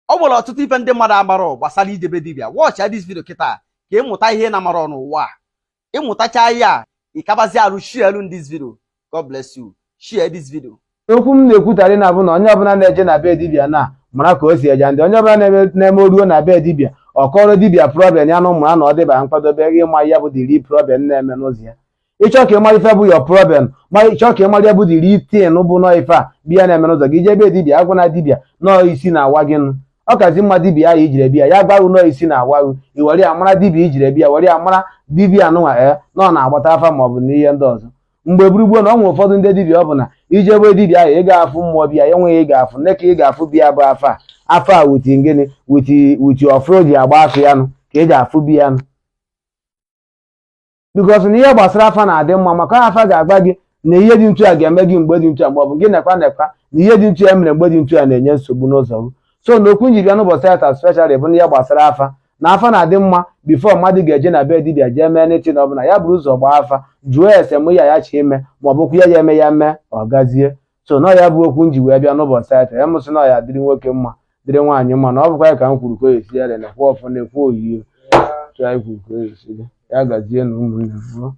ọ nwere ọtụtụ ife ndị mmadụ amara gbasara idebe dibia. Watch this video kịta ka ịmụta ihe na-amara n'ụwa. Ịmụtacha ya ịkabazi arụ share this video. God bless you. Share this video. Okwu m na-ekwutarị na bụ na onye ọbụla na-eje na be dibia na mara ka o si eje ndị onye ọbụla na-eme oruo na be dibia ọ kọrọ dibia problem ya na ụmụ na ọ dịba nkwadobe ịma ya bụ diri problem na-eme n'ụzọ ya. Ịchọ ka ịmara ife bụ your problem ma ịchọ ka ịmara ya bụ diri tin bụ nọ ife a bịa na-eme n'ụzọ gị jebe dibia agwa na dibia nọọ isi na-awa gị nụ. Ọ kazi mma dibia ahụ ijire bịa ya gwarụ nọọ isi na-awa gị iwere ya mara dibia ijire bịa were ya mara dibia anụnwa nọ na-agbata afa maọbụ na ihe ndị ọzọ. Mgbe gburugburu na ọ nwere ụfọdụ ndị dibia ọ bụ na ije ebe dibia ahụ ị ga-afụ mmụọ bịa ya enweghị ị ga-afụ nne ka ị ga-afụ bịa bụ afa a wuti ngịnị wuti ọfụrụ ji agba afọ ya nụ ka eji afụ bịa nụ. Bikos na ihe gbasara afa na-adị mma maka afa ga-agba gị na ihe dị ntu a ga-eme gị mgbe dị ntu a maọbụ gị nekwa na ihe dị ntu ya mere mgbe dị ntu a na-enye nsogbu n'ụzọ gị. So na okwu njibịa n'ụbọchị tata speshal bụ n'ihe gbasara afa na afa na-adị mma bifo mmadụ ga-eje na be dibia jee mee n'echi na ọbụla ya bụrụ ụzọ gbaa afa jụọ ese mụ ya chi ime maọbụ ya ya eme ya mee ọ gazie. So na ya bụ okwu nji wee bịa n'ụbọchị tata ya mụsị na ya dịrị nwoke mma dịrị nwaanyị mma na ọ bụkwa ya ka m kwuru ka o esi ya na-ekwe ọfụ na-ekwe oyiyo ya gazie na ụmụnne m.